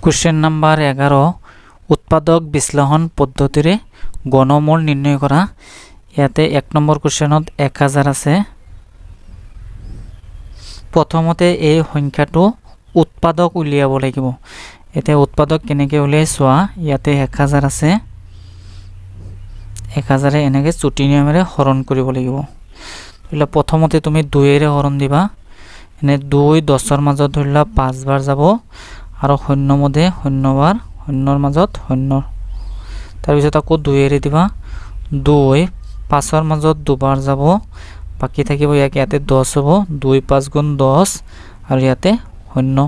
Question number 11 উৎপাদক বিশ্লেষণ পদ্ধতিৰে ঘনমূল নিৰ্ণয় কৰা। ইয়াতে 1 নম্বৰ কুৱেশ্যনত 1000 আছে। প্ৰথমতে এই সংখ্যাটো উৎপাদক উলিয়াব লাগিব। এতিয়া উৎপাদক কেনেকৈ উলিয়াই চোৱা। ইয়াতে 1000 আছে, 1000 এনেকৈ চুটি নিয়মেৰে হৰণ কৰিব লাগিব। ধৰিলা প্ৰথমতে তুমি 2ৰে হৰণ দিবা। এনে 2 10ৰ মাজত ধৰিলা 5 বাৰ যাব আৰু 0 মধ্যে 0 বাৰ, 0ৰ মাজত 0। তাৰপিছত আকৌ 2ৰে দিবা। 2 5ৰ মাজত 2 বাৰ যাব, বাকী থাকিব ইয়াতে 10 হ'ব। 2 5 গুণ 10 আৰু ইয়াতে 0।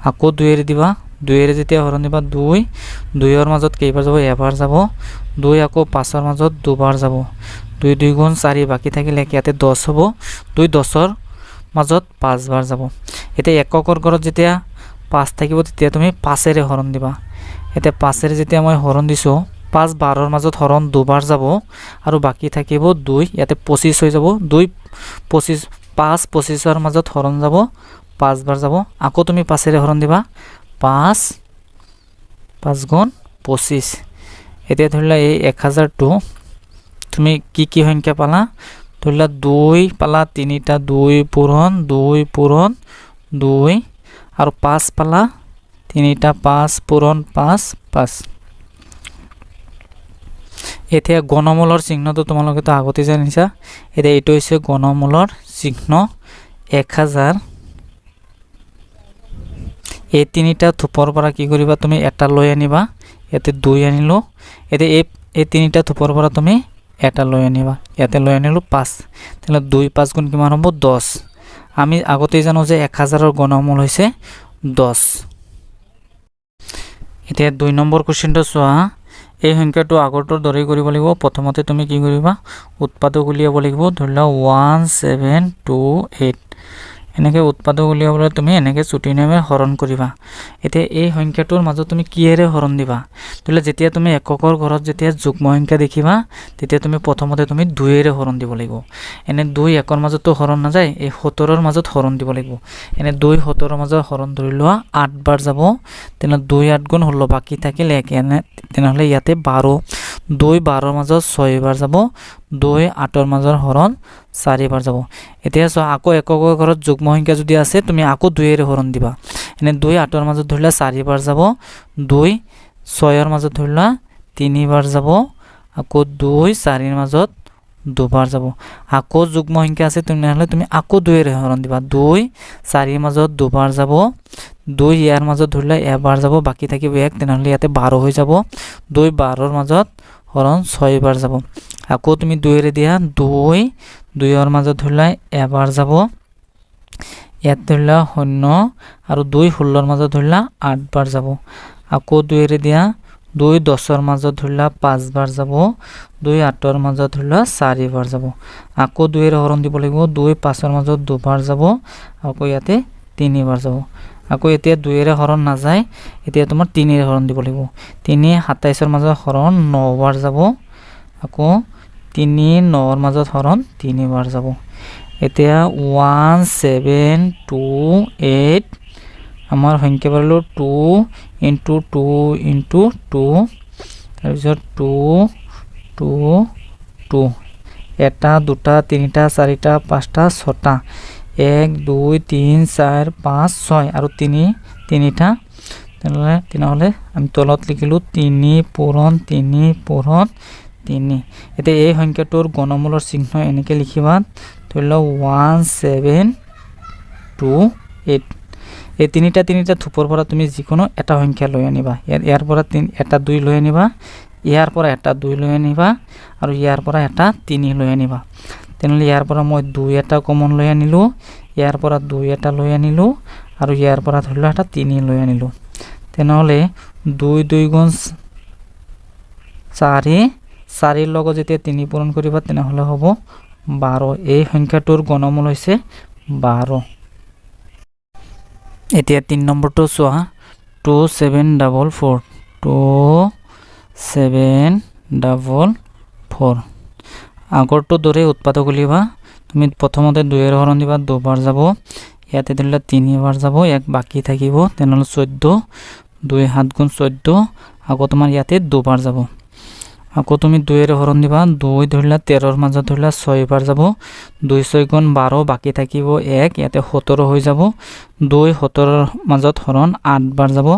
আকৌ 2ৰে দিবা। 2ৰে যেতিয়া হৰণ দিবা 2ৰ মাজত কেইবাৰ যাব? এবাৰ যাব। 2 আকৌ 5ৰ মাজত 2 বাৰ যাব। 2 2 গুণ 4 বাকী থাকিলে ইয়াতে 10 হ'ব। 2 10ৰ মাজত 5 বাৰ যাব। এতিয়া এককৰ ঘৰত যেতিয়া 5 থাকিব তেতিয়া তুমি 5ৰে হৰণ দিবা। এতিয়া 5ৰে যেতিয়া মই হৰণ দিছোঁ, 5 12ৰ মাজত হৰণ 2 বাৰ যাব আৰু বাকী থাকিব 2। ইয়াতে 25 হৈ যাব। 2 25 5 25ৰ মাজত হৰণ যাব 5 বাৰ যাব। আকৌ তুমি 5ৰে হৰণ দিবা। 5 5 গুণ 25। এতিয়া ধৰিলা এই 1000টো তুমি কি সংখ্যা পালা? ধৰিলা 2 পালা 3টা, 2 পূৰণ 2 পূৰণ 2 আৰু 5 পালা 3টা, 5 পূৰণ 5 5। এতিয়া ঘনমূলৰ চিহ্নটো তোমালোকেতো আগতে জানিছা। এতিয়া এইটো হৈছে ঘনমূলৰ চিহ্ন 1000। এই 3টা থোপৰ পৰা কি কৰিবা? তুমি এটা লৈ আনিবা। ইয়াতে 2 আনিলোঁ। এতিয়া এই 3টা থোপৰ পৰা তুমি এটা লৈ আনিবা। ইয়াতে লৈ আনিলোঁ 5। তেতিয়াহ'লে 2 5 গুণ কিমান হ'ব? 10। আমি আগতেই জানো যে 1000ৰ ঘনমূল হৈছে 10। এতিয়া 2 নম্বৰ কুৱেশ্যনটো চোৱা। এই সংখ্যাটো আগৰটোৰ দৰেই কৰিব লাগিব। প্ৰথমতে তুমি কি কৰিবা? উৎপাদক উলিয়াব লাগিব। ধৰি লোৱা 1728 এনেকৈ উৎপাদক উলিয়াবলৈ তুমি এনেকৈ চুটি নিয়মেৰে হৰণ কৰিবা। এতিয়া এই সংখ্যাটোৰ মাজত তুমি কিহেৰে হৰণ দিবা? ধৰি লোৱা যেতিয়া তুমি এককৰ ঘৰত যেতিয়া যুগ্ম সংখ্যা দেখিবা তেতিয়া তুমি প্ৰথমতে তুমি 2ৰে হৰণ দিব লাগিব। এনে 2 1ৰ মাজতো হৰণ নাযায়, এই 17ৰ মাজত হৰণ দিব লাগিব। এনে 2 17ৰ মাজত হৰণ ধৰি লোৱা 8 বাৰ যাব। তেনেহ'লে 2 8 গুণ 16 বাকী থাকিল 1। তেনেহ'লে ইয়াতে 12। 2 12ৰ মাজত 6 বাৰ যাব। 2 8ৰ মাজত হৰণ 4 বাৰ যাব। এতিয়া চোৱা, আকৌ এককৰ ঘৰত যুগ্ম সংখ্যা যদি আছে তুমি আকৌ 2ৰে হৰণ দিবা। এনে 2 8ৰ মাজত ধৰিলা 4 বাৰ যাব। 2 6ৰ মাজত ধৰিলা 3 বাৰ যাব। আকৌ 2 4ৰ মাজত 2 বাৰ যাব। আকৌ যুগ্ম সংখ্যা আছে তেনেহ'লে তুমি আকৌ 2ৰে হৰণ দিবা। 2 4ৰ মাজত 2 বাৰ যাব। 2 ইয়াৰ মাজত ধৰিলা এবাৰ যাব, বাকী থাকিব 1। তেনেহ'লে ইয়াতে 12 হৈ যাব। 2 12ৰ মাজত হৰণ 6 বাৰ যাব। আকৌ তুমি 2ৰে দিয়া। 2 2ৰ মাজত ধৰিলা এবাৰ যাব। ইয়াত ধৰিলা 0 আৰু 2 16ৰ মাজত ধৰিলা 8 বাৰ যাব। আকৌ 2ৰে দিয়া। 2 10ৰ মাজত ধৰিলা 5 বাৰ যাব। 2 8ৰ মাজত ধৰিলা 4 বাৰ যাব। আকৌ 2ৰে হৰণ দিব লাগিব। 2 5ৰ মাজত 2 বাৰ যাব। আকৌ ইয়াতে 3 বাৰ যাব। আকৌ এতিয়া 2ৰে হৰণ নাযায়, এতিয়া তোমাৰ 3ৰে হৰণ দিব লাগিব। 3 27ৰ মাজত হৰণ 9 বাৰ যাব। আকৌ 3 9ৰ মাজত হৰণ 3 বাৰ যাব। এতিয়া 1728 আমাৰ সংখ্যা পালোঁ 2 × 2 × 2। তাৰপিছত 2 2 2 এটা 2টা 3টা 4টা 5টা 6টা 1 2 3 4 5 6 আৰু 3টা। তেনেহ'লে আমি তলত লিখিলোঁ 3 পূৰণ 3 পূৰণ 3। এতিয়া এই সংখ্যাটোৰ ঘনমূলৰ চিহ্ন এনেকৈ লিখিবা। ধৰি লওক 1728। এই 3টা থোপৰ পৰা তুমি যিকোনো এটা সংখ্যা লৈ আনিবা। ইয়াৰ পৰা এটা 2 লৈ আনিবা, ইয়াৰ পৰা এটা 2 লৈ আনিবা আৰু ইয়াৰ পৰা এটা 3 লৈ আনিবা। তেনেহ'লে ইয়াৰ পৰা মই 2 এটা কমন লৈ আনিলোঁ, ইয়াৰ পৰা 2 এটা লৈ আনিলোঁ আৰু ইয়াৰ পৰা ধৰি লোৱা এটা 3 লৈ আনিলোঁ। তেনেহ'লে 2 2 গুণ 4, 4ৰ লগত যেতিয়া 3 পূৰণ কৰিবা তেনেহ'লে হ'ব 12। এই সংখ্যাটোৰ ঘনমূল হৈছে 12। এতিয়া 3 নম্বৰটো চোৱা। 2744 2744 আগৰটো দৰে উৎপাদক উলিয়াবা। তুমি প্ৰথমতে 2ৰে হৰণ দিবা, 2 বাৰ যাব। ইয়াতে ধৰিলা 3 বাৰ যাব, 1 বাকী থাকিব। তেনেহ'লে 14 2 7 গুণ 14 আকৌ তোমাৰ ইয়াতে দুবাৰ যাব আকৌ তুমি 2 এৰে হৰণ দিবা 2 ধৰিলা 13 মাজত ধৰিলা 6 বাৰ যাব 2 6 গুণ 12 বাকি থাকিব 1 ইয়াতে 17 হৈ যাব 2 17 মাজত হৰণ 8 বাৰ যাব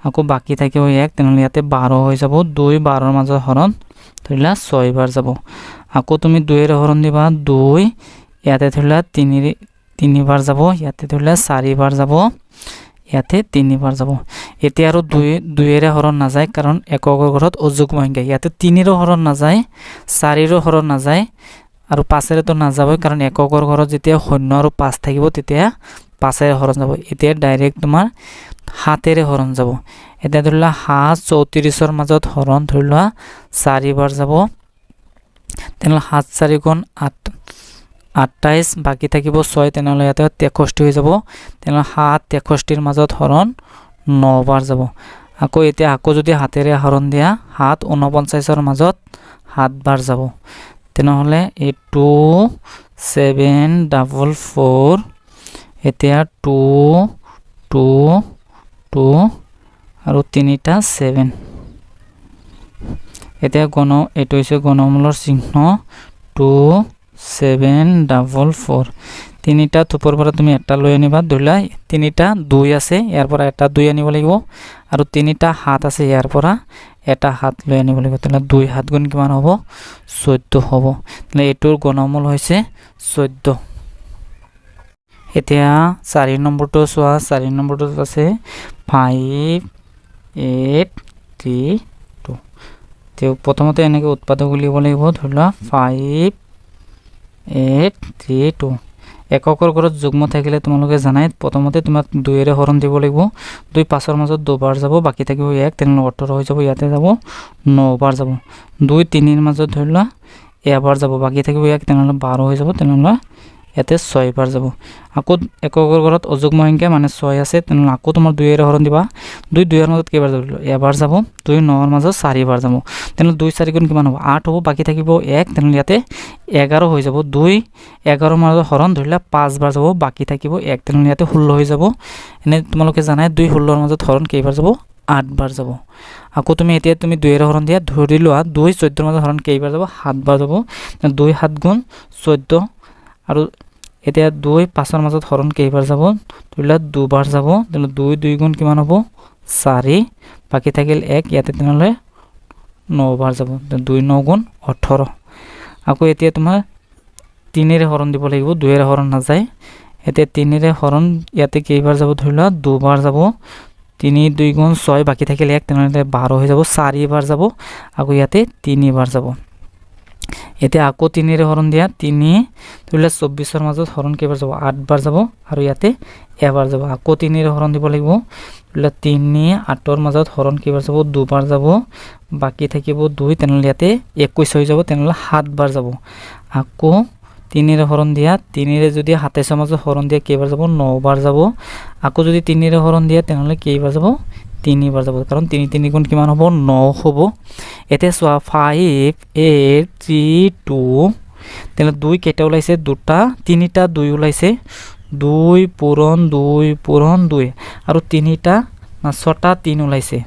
আকৌ বাকি থাকিব 1 তেনেহলে ইয়াতে 12 হৈ যাব 2 12 মাজত হৰণ ধৰিলা 6 বাৰ যাব আকৌ তুমি 2 এৰে হৰণ দিবা 2 ইয়াতে ধৰিলা 3 বাৰ যাব ইয়াতে ধৰিলা 4 বাৰ যাব ইয়াতে 3 বাৰ যাব এতিয়া আৰু 2 এৰে হৰণ না যায় কাৰণ এককৰ ঘৰত অযুগ্ম সংখ্যা ইয়াতে 3 এৰে হৰণ না যায় 4 এৰে হৰণ না যায় আৰু 5 এৰে তো না যাবই কাৰণ এককৰ ঘৰত যেতিয়া 0 আৰু 5 থাকিব তেতিয়া 5 এৰে হৰণ যাব এতিয়া ডাইৰেক্ট তোমাৰ 7 এৰে হৰণ যাব এতিয়া ধৰিলা 7 34 ৰ মাজত হৰণ ধৰিলা 4 বাৰ যাব তেনেহলে 7 4 গুণ 8 28 বাকি থাকিব 6 তেনেহলে ইয়াতে 63 হৈ যাব তেনেহলে 7 63 ৰ মাজত হৰণ 9 বাৰ যাব আকৌ এতিয়া আকৌ যদি হাতেৰে হৰণ দিয়া 7 49 ৰ মাজত 7 বাৰ যাব তেনেহলে এই 2 7 4 এতিয়া 2 2 2 আৰু 3টা 7 এতিয়া এইটো হৈছে গণমূলৰ চিহ্ন 2 7 4 তিনিটা থোপৰ পৰা তুমি এটা লৈ আনিবা ধৰিলা তিনিটা 2 আছে ইয়াৰ পৰা এটা 2 আনিব লাগিব আৰু তিনিটা 7 আছে ইয়াৰ পৰা এটা 7 লৈ আনিব লাগিব তেনে 2 7 গুণ কিমান হ'ব 14 হ'ব তেনে এটোৰ গণমূল হৈছে 14 এতিয়া 4 নম্বৰটো চোৱা 4 নম্বৰটো আছে 5 8 3 2 তে প্ৰথমতে এনেকৈ উৎপাদক উলিয়াব লাগিব ধৰিলা 5 8 3 2 এককৰ ঘৰত যুগ্ম থাকিলে তোমালোকে জানাই প্ৰথমতে তোমাক 2 এৰে হৰণ দিব লাগিব 2 5 ৰ মাজত দুবাৰ যাব বাকি থাকিব 1 তেনেহলে 18 হৈ যাব ইয়াতে যাব 9 বাৰ যাব 2 3 ৰ মাজত ধৰিলা এবাৰ যাব বাকি থাকিব 1 তেনেহলে 12 হৈ যাব তেনেহলে ইয়াতে 6 বাৰ যাব আকৌ এককৰ ঘৰত অযুগ্ম সংখ্যা মানে 6 আছে তেনেহলে আকৌ তোমাৰ 2 এৰে হৰণ দিবা 2 2 ৰ মাজত কেইবাৰ যাব এবাৰ যাব 2 9 ৰ মাজত 4 বাৰ যাব তেনেহলে 2 4 গুণ কিমান হ'ব 8 হ'ব বাকি থাকিব 1 তেনেহলে ইয়াতে 11 হৈ যাব 2 11 ৰ মাজত হৰণ ধৰিলা 5 বাৰ যাব বাকি থাকিব 1 তেনেহলে ইয়াতে 16 হৈ যাব এনে তোমালোকে জানাই 2 16 ৰ মাজত হৰণ কেইবাৰ যাব 8 বাৰ যাব আকৌ তুমি এতিয়া তুমি 2 এৰে হৰণ দিয়া ধৰি লোৱা 2 14 ৰ মাজত হৰণ কেইবাৰ যাব 7 বাৰ যাব 2 7 গুণ 14 আৰু এতিয়া 2 5 ৰ মাজত হৰণ কেইবাৰ যাব ধৰিলা দুবাৰ যাব তেনে 2 2 গুণ কিমান হ'ব 4 বাকি থাকিল 1 ইয়াতে তেনেহলে 9 বাৰ যাব 2 9 গুণ 18 আকৌ এতিয়া তোমাৰ 3 এৰে হৰণ দিব লাগিব 2 এৰে হৰণ না যায় এতিয়া 3 এৰে হৰণ ইয়াতে কেইবাৰ যাব ধৰিলা দুবাৰ যাব 3 2 গুণ 6 বাকি থাকিল 1 তেনেহলে 12 হৈ যাব 4 বাৰ যাব আকৌ ইয়াতে 3 বাৰ যাব এতিয়া আকৌ 3 এৰে হৰণ দিয়া 3 ধৰিলা 24 ৰ মাজত হৰণ কেইবাৰ যাব 8 বাৰ যাব আৰু ইয়াতে এবাৰ যাব আকৌ 3 এৰে হৰণ দিব লাগিব ধৰিলা 3 8 ৰ মাজত হৰণ কেইবাৰ যাব দুবাৰ যাব বাকি থাকিব 2 তেনেহলে ইয়াতে 21 হৈ যাব তেনেহলে 7 বাৰ যাব আকৌ 3 এৰে হৰণ দিয়া 3 এৰে যদি 27 ৰ মাজত হৰণ দিয়া কেইবাৰ যাব 9 বাৰ যাব আকৌ যদি 3 এৰে হৰণ দিয়া তেনেহলে কেইবাৰ যাব 3 বাৰ যাব কাৰণ 3 3 গুণ কিমান হ'ব 9 হ'ব এতিয়া চোৱা 5 8 3 2 তেনে 2 কেটা ওলাইছে দুটা তিনিটা 2 ওলাইছে 2 পূৰণ 2 আৰু তিনিটা না ছটা 3 ওলাইছে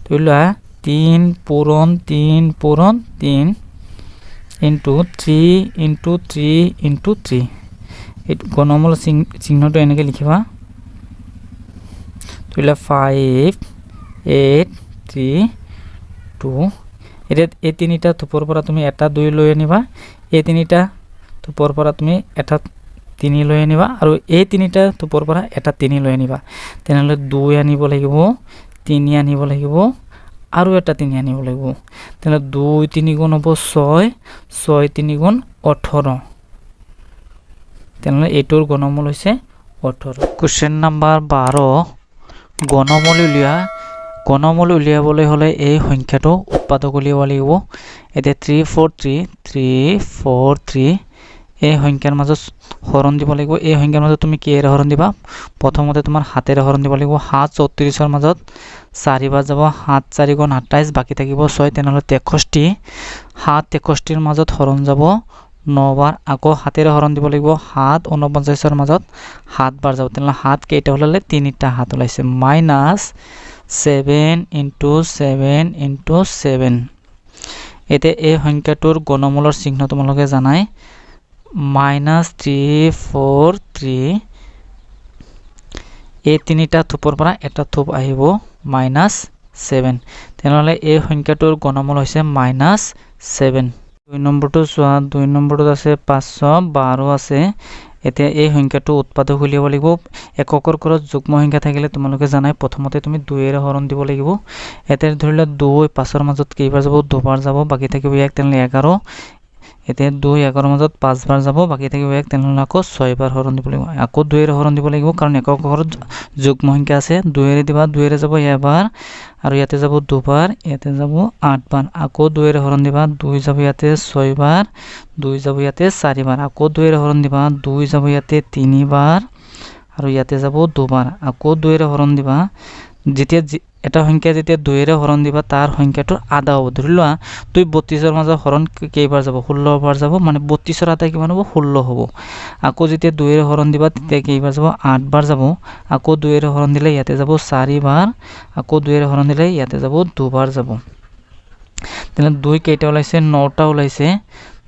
ধৰিলা 3 পূৰণ 3 ইনটু 3 ইনটু 3 ইনটু 3 এই গণমূল চিহ্নটো এনেকৈ লিখিবা ধৰিলা 5 8 3 2 এতিয়া এই তিনিটা থোপৰ পৰা তুমি এটা 2 লৈ আনিবা এই তিনিটা থোপৰ পৰা তুমি এটা 3 লৈ আনিবা আৰু এই তিনিটা থোপৰ পৰা এটা 3 লৈ আনিবা তেনেহলে 2 আনিব লাগিব 3 আনিব লাগিব আৰু এটা 3 আনিব লাগিব তেনেহলে 2 3 গুণ হ'ব 6 6 3 গুণ 18 তেনেহলে এইটোৰ গণমূল হৈছে 18 কোশ্চেন নাম্বাৰ 12 গণমূল উলিয়াবলৈ হলে এই সংখ্যাটো উৎপাদক উলিয়াব লাগিব এতিয়া 343 এই সংখ্যাৰ মাজত হৰণ দিব লাগিব এই সংখ্যাৰ মাজত তুমি কি এৰে হৰণ দিবা প্ৰথমতে তোমাৰ হাতেৰে হৰণ দিব লাগিব 7 34 ৰ মাজত 4 বাৰ যাব 7 4 গুণ 28 বাকি থাকিব 6 তেনেহলে 63 7 63 ৰ মাজত হৰণ যাব 9 বাৰ আকৌ হাতেৰে হৰণ দিব লাগিব 7 49 ৰ মাজত 7 বাৰ যাব তেনেহলে 7 কেইটা ওলালে 3টা 7 ওলাইছে মাইনাস 7 ইনটু 7 ইনটু 7 এতিয়া এই সংখ্যাটোৰ গণমূলৰ চিহ্ন তোমালোকে জানাই -343 এই তিনিটা থোপৰ পৰা এটা থোপ আহিব -7 তেনেহলে এই সংখ্যাটোৰ গণমূল হৈছে -7 2 নম্বৰটো চোৱা 2 নম্বৰটোত আছে 512 আছে এতিয়া এই সংখ্যাটো উৎপাদক উলিয়াব লাগিব এককৰ ঘৰত যুগ্ম সংখ্যা থাকিলে তোমালোকে জানাই প্ৰথমতে তুমি 2 এৰে হৰণ দিব লাগিব এতিয়া ধৰিলে 2 5ৰ মাজত কেইবাৰ যাব দুবাৰ যাব বাকি থাকিব 1 তেনেহলে 11 এতিয়া 2 11ৰ মাজত 5 বাৰ যাব বাকি থাকিব 1 তেনেহলে আকৌ 6 বাৰ হৰণ দিব লাগিব আকৌ 2 এৰে হৰণ দিব লাগিব কাৰণ একক ঘৰত যুগ্ম সংখ্যা আছে 2 এৰে দিবা 2 এৰে যাব এবাৰ আৰু ইয়াতে যাব দুবাৰ ইয়াতে যাব 8 বাৰ আকৌ 2 এৰে হৰণ দিবা 2 যাব ইয়াতে 6 বাৰ 2 যাব ইয়াতে 4 বাৰ আকৌ 2 এৰে হৰণ দিবা 2 যাব ইয়াতে 3 বাৰ আৰু ইয়াতে যাব দুবাৰ আকৌ 2 এৰে হৰণ দিবা যেতিয়া এটা সংখ্যা যেতিয়া 2 এৰে হৰণ দিবা তাৰ সংখ্যাটোৰ আধা হ'ব ধৰি লোৱা 32ৰ মাজত হৰণ কেইবাৰ যাব 16 বাৰ যাব মানে 32ৰ আধা কিমান হ'ব 16 হ'ব আকৌ যেতিয়া 2 এৰে হৰণ দিবা তেতিয়া কেইবাৰ যাব 8 বাৰ যাব আকৌ 2 এৰে হৰণ দিলে ইয়াতে যাব 4 বাৰ আকৌ 2 এৰে হৰণ দিলে ইয়াতে যাব দুবাৰ যাব তেনে 2 কেইটা ওলাইছে 9টা ওলাইছে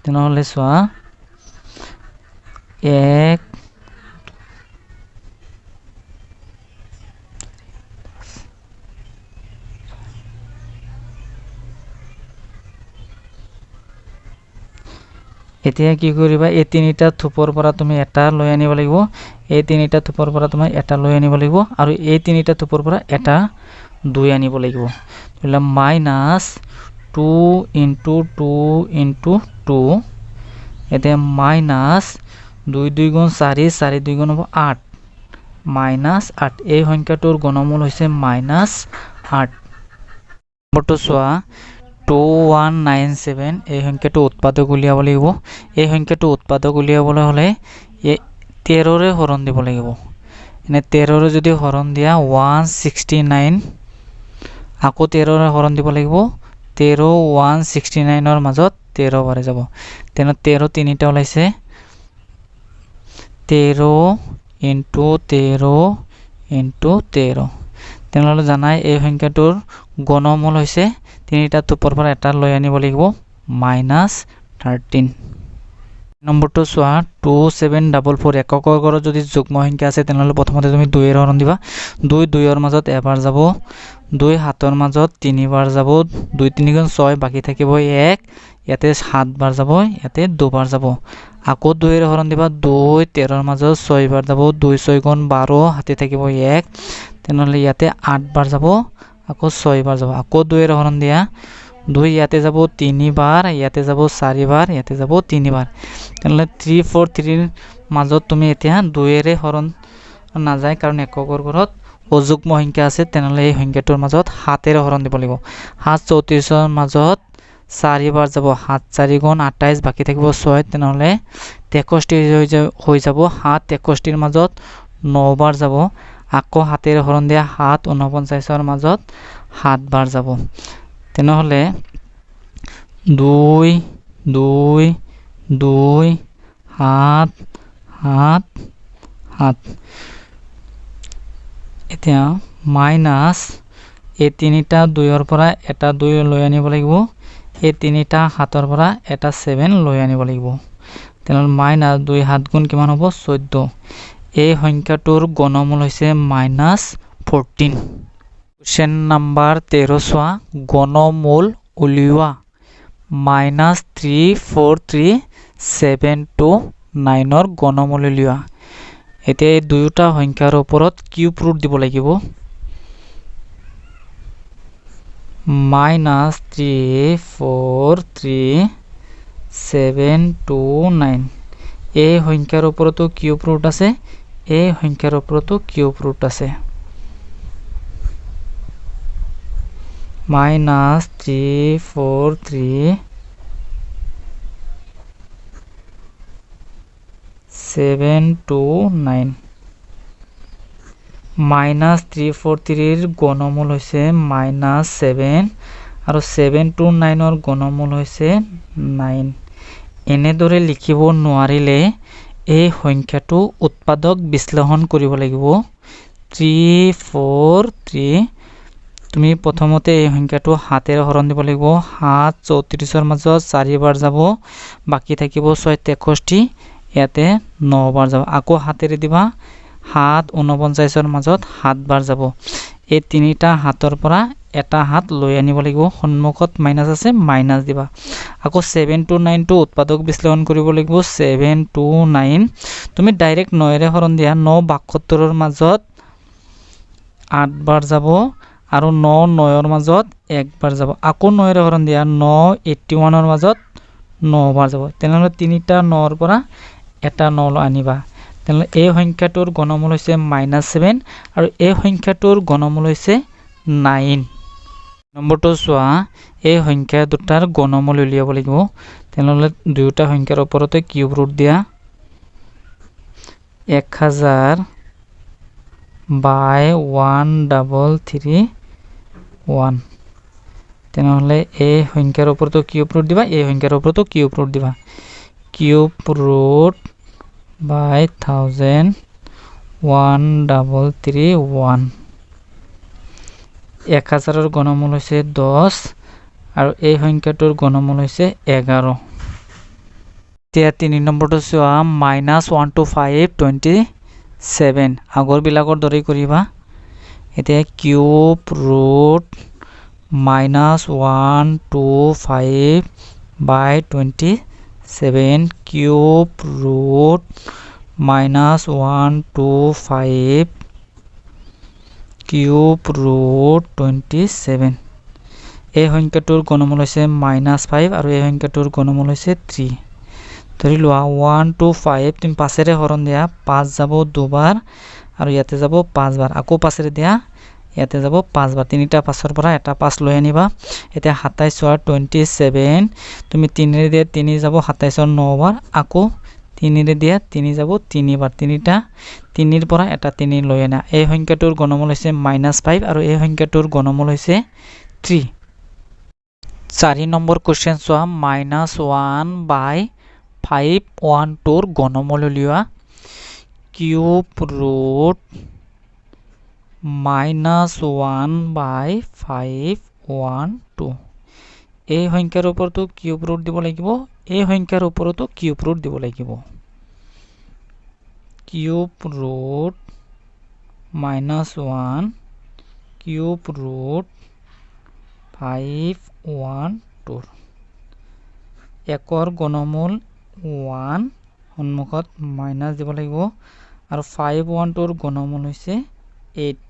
তেনেহলে চোৱা 1 এতিয়া কি কৰিবা এই তিনিটা থোপৰ পৰা তুমি এটা লৈ আনিব লাগিব এই তিনিটা থোপৰ পৰা তুমি এটা লৈ আনিব লাগিব আৰু এই তিনিটা থোপৰ পৰা এটা 2 আনিব লাগিব তাহলে -2 ইনটু 2 ইনটু 2 এতিয়া -2 2 গুণ 4 4 2 গুণ হ'ব 8 -8 এই সংখ্যাটোৰ গণমূল হৈছে -8 নম্বৰটো চোৱা 2197 এই সংখ্যাটো উৎপাদক উলিয়াব লাগিব এই সংখ্যাটো উৎপাদক উলিয়াবলৈ হলে 13 ৰে হৰণ দিব লাগিব এনে 13 ৰে যদি হৰণ দিয়া 169 আকৌ 13 ৰে হৰণ দিব লাগিব 13 169 ৰ মাজত 13 বাৰ যাব তেনে 13 তিনিটা ওলাইছে 13 ইনটু 13 ইনটু 13 তেনেহলে জানাই এই সংখ্যাটোৰ গণমূল হৈছে তিনিটা থোপৰ পৰা এটা লৈ আনিব লাগিব -13 নম্বৰটো চোৱা 2744 এককৰ ঘৰত যদি যুগ্ম সংখ্যা আছে তেনেহলে প্ৰথমতে তুমি 2 এৰ হৰণ দিবা 2 2 ৰ মাজত এবাৰ যাব 2 7ৰ মাজত 3 বাৰ যাব 2 3 গুণ 6 বাকি থাকিব 1 ইয়াতে 7 বাৰ যাব ইয়াতে 2 বাৰ যাব আকৌ 2 এৰ হৰণ দিবা 2 13ৰ মাজত 6 বাৰ যাব 2 6 গুণ 12 হাতে থাকিব 1 তেনেহলে ইয়াতে 8 বাৰ যাব আকৌ 6 বাৰ যাব আকৌ 2 এৰ হৰণ দিয়া 2 ইয়াতে যাব 3 বাৰ ইয়াতে যাব 4 বাৰ ইয়াতে যাব 3 বাৰ তেনেহলে 343 ৰ মাজত তুমি এতিয়া 2 এৰে হৰণ নাযায় কাৰণ এককৰ ঘৰত অযুগ্ম সংখ্যা আছে তেনেহলে এই সংখ্যাটোৰ মাজত 7 এৰে হৰণ দিব লাগিব 7 34ৰ মাজত 4 বাৰ যাব 7 4 গুণ 28 বাকি থাকিব 6 তেনেহলে 63 হৈ যাব 7 63ৰ মাজত 9 বাৰ যাব আকৌ 7 এৰে হৰণ দিয়া 7 49ৰ মাজত 7 বাৰ যাব তেনেহলে 2 2 2 7 7 7 এতিয়া মাইনাস এই তিনিটা 2 ৰ পৰা এটা 2 লৈ আনিব লাগিব এই তিনিটা 7 ৰ পৰা এটা 7 লৈ আনিব লাগিব তেনেহলে -2 7 গুণ কিমান হ'ব 14 এই সংখ্যাটোৰ গণমূল হৈছে -14 কোশ্চেন নাম্বাৰ 13 চোৱা গণমূল উলিওৱা -34379 ৰ গণমূল উলিওৱা এতিয়া এই দুয়োটা সংখ্যাৰ ওপৰত কিউব ৰুট দিব লাগিব -34379 এই সংখ্যাৰ ওপৰতো কিউব ৰুট আছে এই সংখ্যাৰ ওপৰতো কিউব ৰুট আছে -34379 -343 ৰ গণমূল হৈছে -7 আৰু 729 ৰ গণমূল হৈছে 9 এনেদৰে লিখিব নোৱাৰিলে এই সংখ্যাটো উৎপাদক বিশ্লেষণ কৰিব লাগিব 343 তুমি প্ৰথমতে এই সংখ্যাটো হাতেৰে হৰণ দিব লাগিব 7 34ৰ মাজত 4 বাৰ যাব বাকি থাকিব 6 63 ইয়াতে 9 বাৰ যাব আকৌ হাতেৰে দিবা 7 49ৰ মাজত 7 বাৰ যাব এই তিনিটা হাতৰ পৰা এটা হাত লৈ আনিব লাগিব সন্মুখত মাইনাস আছে মাইনাস দিবা আকৌ 7 to 9 টো উৎপাদক বিশ্লেষণ কৰিব লাগিব 7 to 9 তুমি ডাইৰেক্ট 9 ৰে হৰণ দিয়া 9 72ৰ মাজত 8 বাৰ যাব আৰু 9 9ৰ মাজত 1 বাৰ যাব আকৌ 9 ৰে হৰণ দিয়া 9 81ৰ মাজত 9 বাৰ যাব তেনেহলে তিনিটা 9ৰ পৰা এটা 9 আনিবা তেনেহলে এই সংখ্যাটোৰ ঘনমূল হৈছে -7 আৰু এই সংখ্যাটোৰ ঘনমূল হৈছে 9 নম্বৰটো চোৱা এই সংখ্যা দুটাৰ ঘনমূল উলিয়াব লাগিব তেনেহলে দুয়োটা সংখ্যাৰ ওপৰতে কিউব ৰুট দিয়া 1000 by 1331 তেনেহলে এই সংখ্যাৰ ওপৰতে কিউব ৰুট দিবা এই সংখ্যাৰ ওপৰতে কিউব ৰুট দিবা কিউব ৰুট by 1331 1000ৰ ঘনমূল হৈছে 10 আৰু এই সংখ্যাটোৰ ঘনমূল হৈছে 11 এতিয়া 3 নম্বৰটো চোৱা -1 to 5 27 আগৰ বিলাকৰ দৰে কৰিবা এতিয়া cube root -1 to 5 by 27 cube root -1 to 5 cube root 27 এই সংখ্যাটোৰ ঘনমূল হৈছে -5 আৰু এই সংখ্যাটোৰ ঘনমূল হৈছে 3 ধৰি লোৱা 1 to 5 তুমি 5 ৰে হৰণ দিয়া 5 যাব দুবাৰ আৰু ইয়াতে যাব 5 বাৰ আকৌ 5 ৰে দিয়া ইয়াতে যাব 5 বাৰ তিনিটা 5ৰ পৰা এটা 5 লৈ আনিবা এতিয়া 27 আৰ 27 তুমি 3 ৰে দিয়া 3 যাব 27 আৰ 9 বাৰ আকৌ 3 ৰে দিয়া 3 যাব 3 বাৰ তিনিটা 3 ৰ পৰা এটা 3 লৈ আনা এই সংখ্যাটোৰ ঘনমূল হৈছে -5 আৰু এই সংখ্যাটোৰ ঘনমূল হৈছে 3 4 নম্বৰ কোশ্চেন চোৱা -1 by 512 ৰ ঘনমূল উলিওৱা কিউব ৰুট -1 by 512 এই সংখ্যাৰ ওপৰতো কিউব ৰুট দিব লাগিব এই সংখ্যাৰ ওপৰতো কিউব ৰুট দিব লাগিব কিউব ৰুট -1 কিউব ৰুট 512 1ৰ ঘনমূল 1 সন্মুখত মাইনাস দিব লাগিব আৰু 512 ৰ ঘনমূল হৈছে 8